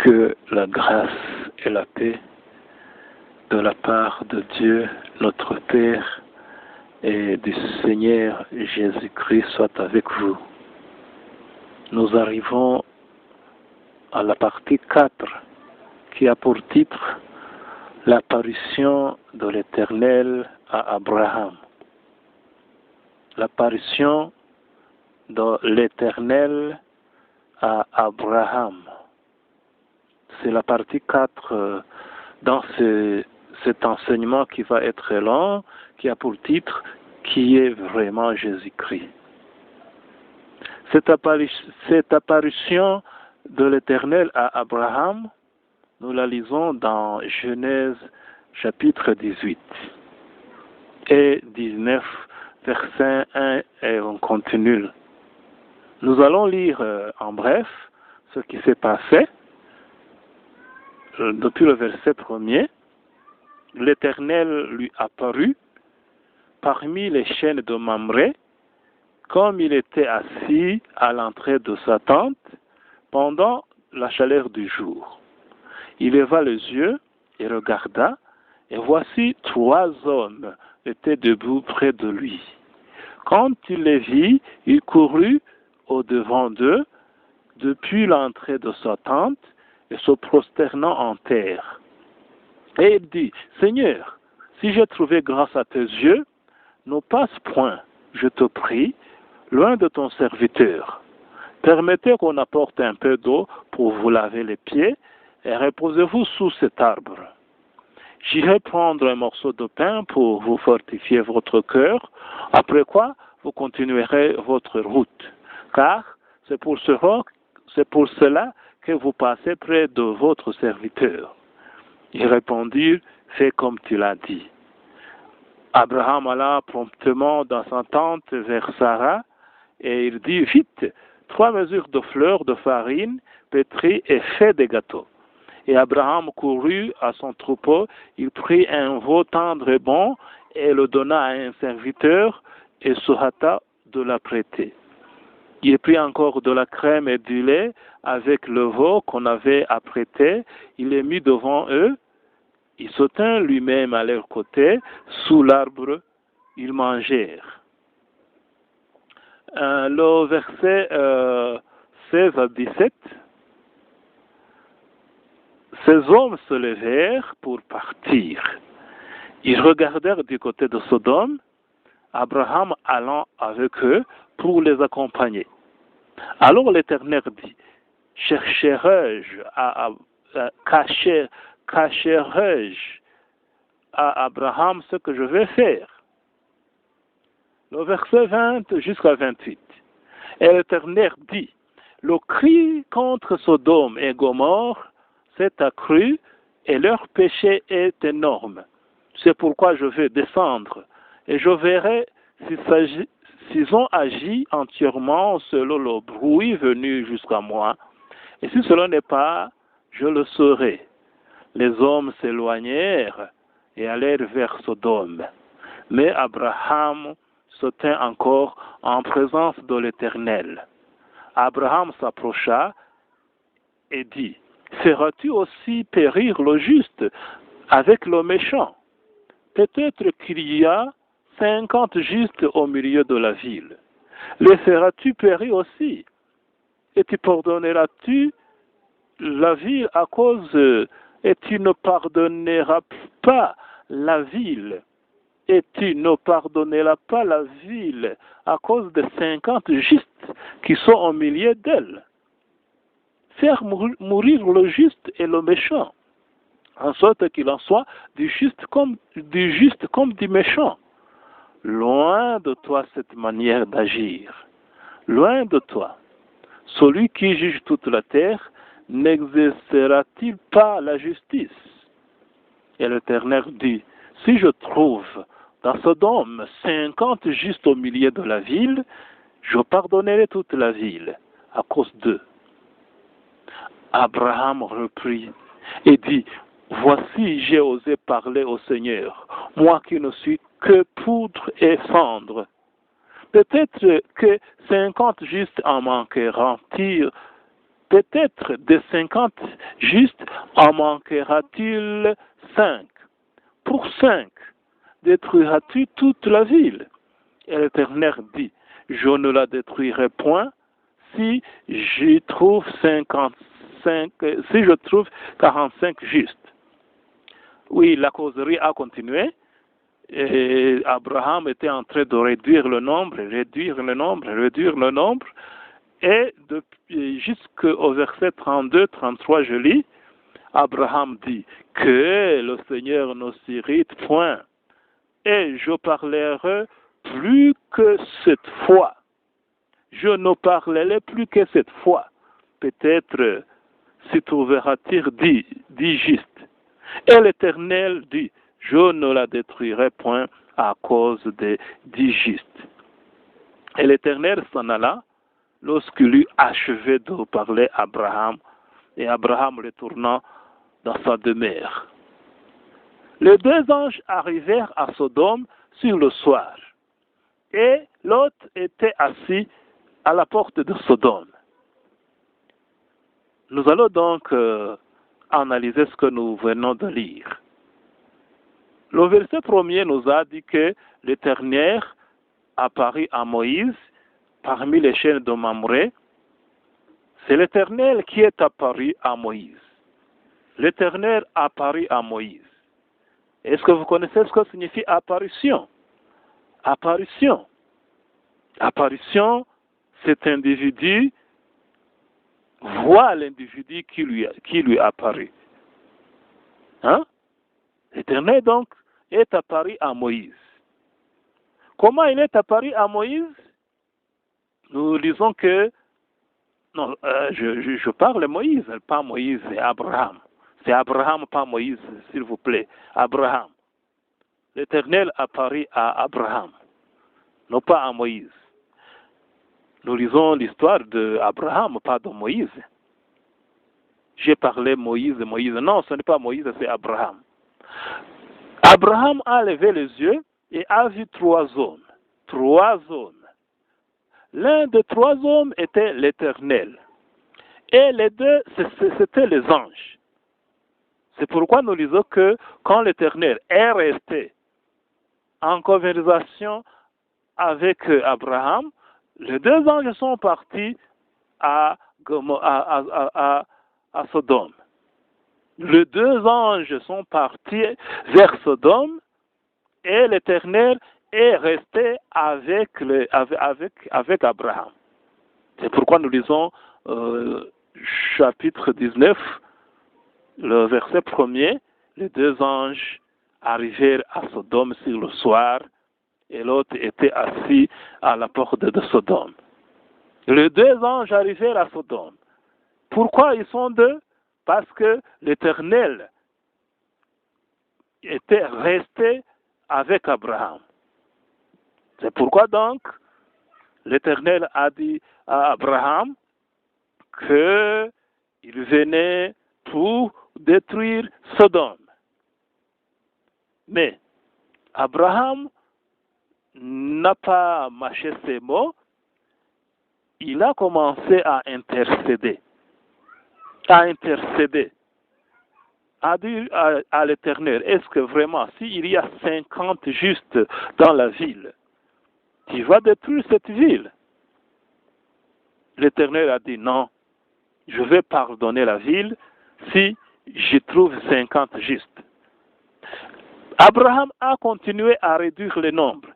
Que la grâce et la paix de la part de Dieu, notre Père, et du Seigneur Jésus-Christ soient avec vous. Nous arrivons à la partie 4 qui a pour titre l'apparition de l'Éternel à Abraham. L'apparition de l'Éternel à Abraham. C'est la partie 4 dans cet enseignement qui va être long, qui a pour titre « Qui est vraiment Jésus-Christ ». Cette apparition de l'Éternel à Abraham, nous la lisons dans Genèse chapitre 18 et 19, verset 1, et on continue. Nous allons lire en bref ce qui s'est passé. Depuis le verset 1er, l'Éternel lui apparut parmi les chênes de Mamré, comme il était assis à l'entrée de sa tente pendant la chaleur du jour. Il leva les yeux et regarda, et voici 3 hommes étaient debout près de lui. Quand il les vit, il courut au-devant d'eux depuis l'entrée de sa tente et se prosternant en terre. Et il dit, « Seigneur, si j'ai trouvé grâce à tes yeux, ne passe point, je te prie, loin de ton serviteur. Permettez qu'on apporte un peu d'eau pour vous laver les pieds et reposez-vous sous cet arbre. J'irai prendre un morceau de pain pour vous fortifier votre cœur, après quoi vous continuerez votre route, car c'est pour cela que vous passez près de votre serviteur. » Ils répondirent, « Fais comme tu l'as dit. » Abraham alla promptement dans sa tente vers Sarah, et il dit, « Vite, 3 mesures de fleurs de farine pétrie et fait des gâteaux. » Et Abraham courut à son troupeau, il prit un veau tendre et bon, et le donna à un serviteur, et se hâta de l'apprêter. Il prit encore de la crème et du lait avec le veau qu'on avait apprêté, il les mit devant eux, il se tint lui-même à leur côté, sous l'arbre, ils mangèrent. Le verset 16 à 17, ces hommes se levèrent pour partir. Ils regardèrent du côté de Sodome, Abraham allant avec eux pour les accompagner. Alors l'Éternel dit, cacherai-je à Abraham ce que je vais faire? Le verset 20 jusqu'à 28. Et l'Éternel dit, le cri contre Sodome et Gomorrhe s'est accru et leur péché est énorme. C'est pourquoi je vais descendre et je verrai s'ils ont agi entièrement selon le bruit venu jusqu'à moi. Et si cela n'est pas, je le saurai. Les hommes s'éloignèrent et allèrent vers Sodome. Mais Abraham se tint encore en présence de l'Éternel. Abraham s'approcha et dit, « Feras-tu aussi périr le juste avec le méchant? Peut-être qu'il y a 50 justes au milieu de la ville. Les feras-tu périr aussi? Et tu pardonneras-tu la ville à cause, et tu ne pardonneras pas la ville, et tu ne pardonneras pas la ville à cause des 50 justes qui sont au milieu d'elle. Faire mourir le juste et le méchant, en sorte qu'il en soit du juste comme du méchant. Loin de toi cette manière d'agir. Loin de toi. Celui qui juge toute la terre n'exercera-t-il pas la justice? Et l'Éternel dit, si je trouve dans Sodome 50 justes au milieu de la ville, je pardonnerai toute la ville à cause d'eux. Abraham reprit et dit, voici j'ai osé parler au Seigneur, moi qui ne suis que poudre et cendre. Peut-être que 50 justes en manqueront-ils, peut-être des 50 justes en manquera-t-il 5? Pour 5, détruiras-tu toute la ville? Et l'Éternel dit, je ne la détruirai point si j'y trouve 55, si je trouve 45 justes. Oui, la causerie a continué. Et Abraham était en train de réduire le nombre. Et jusqu'au verset 32-33, je lis, Abraham dit, que le Seigneur ne s'irrite point, et je parlerai plus que cette fois. Je ne parlerai plus que cette fois. Peut-être s'y trouvera-t-il dit juste. Et l'Éternel dit, je ne la détruirai point à cause des 10 justes. Et l'Éternel s'en alla lorsqu'il eut achevé de parler à Abraham, et Abraham retourna dans sa demeure. Les 2 anges arrivèrent à Sodome sur le soir, et Lot était assis à la porte de Sodome. Nous allons donc analyser ce que nous venons de lire. Le verset premier nous a dit que l'Éternel apparut à Moïse parmi les chaînes de Mamré. C'est l'Éternel qui est apparu à Moïse. L'Éternel apparut à Moïse. Est-ce que vous connaissez ce que signifie apparition? Apparition. Apparition, cet individu voit l'individu qui lui apparut. Hein? L'Éternel donc est apparu à Moïse. Comment il est apparu à Moïse? Nous lisons que, non, je parle de Moïse, pas Moïse, c'est Abraham. C'est Abraham, pas Moïse, s'il vous plaît. Abraham. L'Éternel apparut à Abraham, non pas à Moïse. Nous lisons l'histoire d'Abraham, pas de Moïse. J'ai parlé Moïse. Non, ce n'est pas Moïse, c'est Abraham. Abraham a levé les yeux et a vu 3 hommes. 3 hommes. L'un des 3 hommes était l'Éternel. Et les 2, c'étaient les anges. C'est pourquoi nous lisons que quand l'Éternel est resté en conversation avec Abraham, les 2 anges sont partis à Sodome. Les 2 anges sont partis vers Sodome et l'Éternel est resté avec Abraham. C'est pourquoi nous lisons chapitre 19, le verset 1er, les 2 anges arrivèrent à Sodome sur le soir et l'autre était assis à la porte de Sodome. Les 2 anges arrivèrent à Sodome. Pourquoi ils sont 2? Parce que l'Éternel était resté avec Abraham. C'est pourquoi donc l'Éternel a dit à Abraham qu'il venait pour détruire Sodome. Mais Abraham n'a pas mâché ses mots, il a commencé à intercéder. A dit à l'Éternel, est-ce que vraiment, s'il y a 50 justes dans la ville, tu vas détruire cette ville? L'Éternel a dit, non, je vais pardonner la ville si j'y trouve 50 justes. Abraham a continué à réduire le nombre.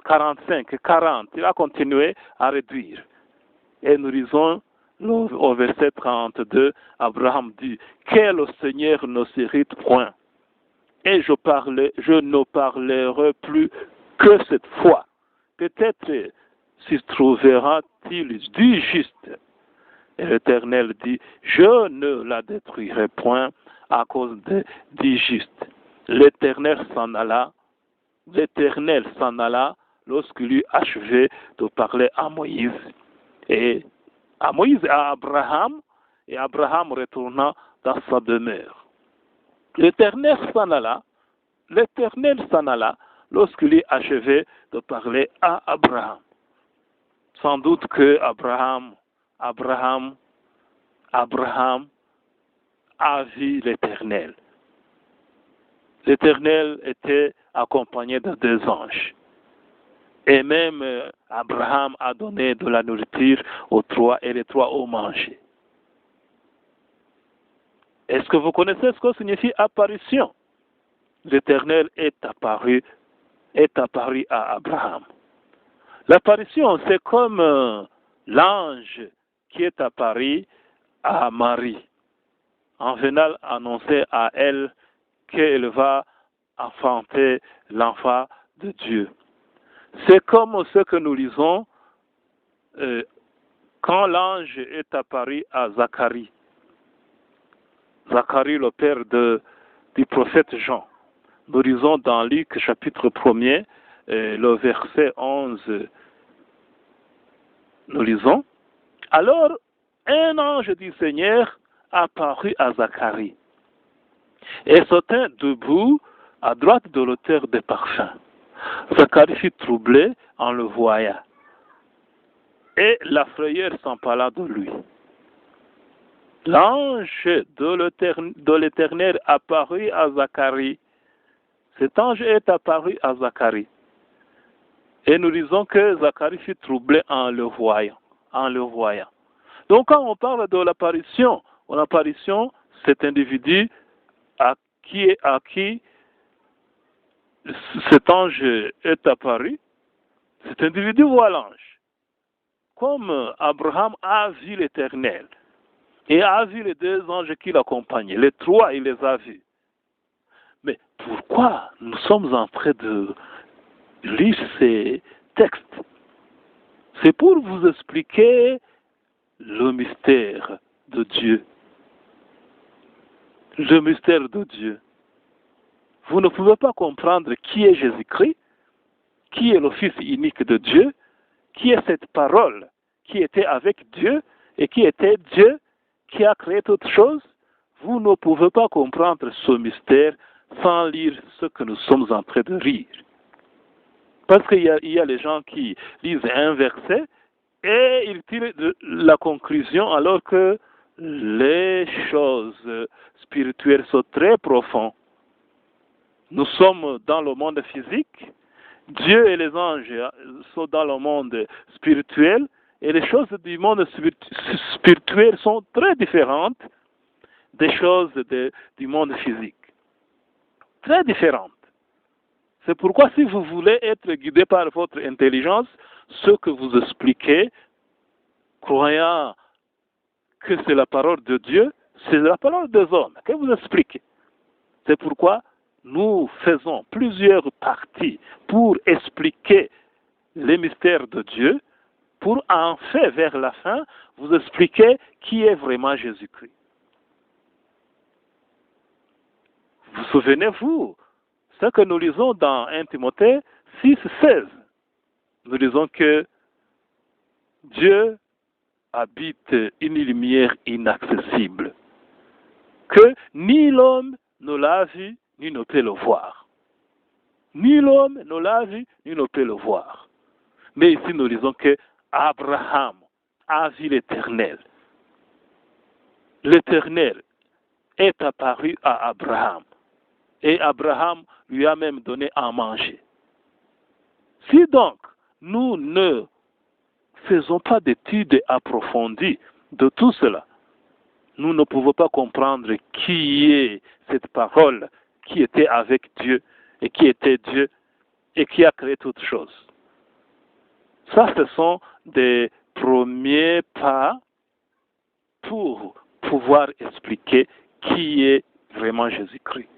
45, 40, il a continué à réduire. Et nous lisons au verset 32, Abraham dit, que le Seigneur ne s'irrite point, et je ne parlerai plus que cette fois. Peut-être s'y trouvera-t-il du juste. Et l'Éternel dit, je ne la détruirai point à cause du juste. L'Éternel s'en alla lorsqu'il eut achevé de parler à Moïse. Et à Abraham, et Abraham retourna dans sa demeure. L'Éternel s'en alla lorsqu'il eut achevé de parler à Abraham. Sans doute que Abraham Abraham a vu l'Éternel. L'Éternel était accompagné de 2 anges. Et même Abraham a donné de la nourriture aux 3 et les 3 ont mangé. Est-ce que vous connaissez ce que signifie apparition? L'Éternel est apparu à Abraham. L'apparition, c'est comme l'ange qui est apparu à Marie, en venant annoncer à elle qu'elle va enfanter l'enfant de Dieu. C'est comme ce que nous lisons quand l'ange est apparu à Zacharie. Zacharie, le père du prophète Jean. Nous lisons dans Luc chapitre 1er, le verset 11. Nous lisons. Alors, un ange du Seigneur apparut à Zacharie et se tint debout à droite de l'autel des parfums. Zacharie fut troublé en le voyant, et la frayeur s'empara de lui. L'ange de l'Éternel apparut à Zacharie. Cet ange est apparu à Zacharie. Et nous disons que Zacharie fut troublé en le voyant. Donc quand on parle de l'apparition, cet individu à qui cet ange est apparu, cet individu voit l'ange. Comme Abraham a vu l'Éternel et a vu les 2 anges qui l'accompagnaient, les 3 il les a vus. Mais pourquoi nous sommes en train de lire ces textes? C'est pour vous expliquer le mystère de Dieu. Le mystère de Dieu. Vous ne pouvez pas comprendre qui est Jésus-Christ, qui est le Fils unique de Dieu, qui est cette parole qui était avec Dieu et qui était Dieu qui a créé toutes choses. Vous ne pouvez pas comprendre ce mystère sans lire ce que nous sommes en train de lire. Parce qu'il y a les gens qui lisent un verset et ils tirent la conclusion alors que les choses spirituelles sont très profondes. Nous sommes dans le monde physique, Dieu et les anges sont dans le monde spirituel et les choses du monde spirituel sont très différentes des choses du monde physique. Très différentes. C'est pourquoi si vous voulez être guidé par votre intelligence, ce que vous expliquez, croyant que c'est la parole de Dieu, c'est la parole des hommes que vous expliquez. C'est pourquoi nous faisons plusieurs parties pour expliquer les mystères de Dieu, pour enfin, vers la fin, vous expliquer qui est vraiment Jésus-Christ. Vous souvenez-vous ce que nous lisons dans 1 Timothée 6, 16. Nous lisons que Dieu habite une lumière inaccessible, que ni l'homme ne l'a vu, ni ne peut le voir. Ni l'homme ne l'a vu, ni ne peut le voir. Mais ici, nous lisons que Abraham a vu l'Éternel. L'Éternel est apparu à Abraham. Et Abraham lui a même donné à manger. Si donc nous ne faisons pas d'études approfondies de tout cela, nous ne pouvons pas comprendre qui est cette parole qui était avec Dieu et qui était Dieu et qui a créé toutes choses. Ça, ce sont des premiers pas pour pouvoir expliquer qui est vraiment Jésus-Christ.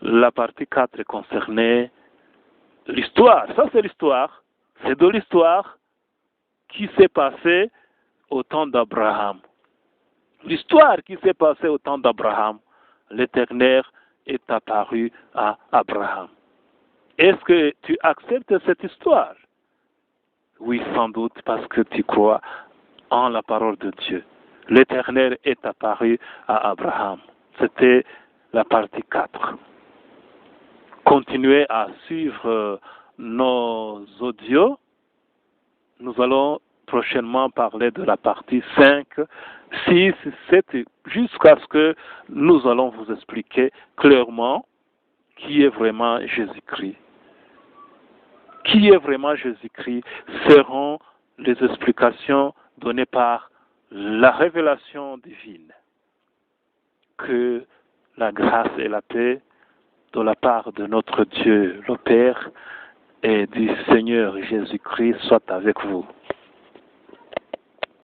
La partie 4 concernait l'histoire. Ça, c'est l'histoire. C'est de l'histoire qui s'est passée au temps d'Abraham. L'histoire qui s'est passée au temps d'Abraham, l'Éternel est apparu à Abraham. Est-ce que tu acceptes cette histoire? Oui, sans doute, parce que tu crois en la parole de Dieu. L'Éternel est apparu à Abraham. C'était la partie 4. Continuez à suivre nos audios. Nous allons prochainement parler de la partie 5, 6, 7, jusqu'à ce que nous allons vous expliquer clairement qui est vraiment Jésus-Christ. Qui est vraiment Jésus-Christ seront les explications données par la révélation divine. Que la grâce et la paix de la part de notre Dieu, le Père, et du Seigneur Jésus-Christ soient avec vous.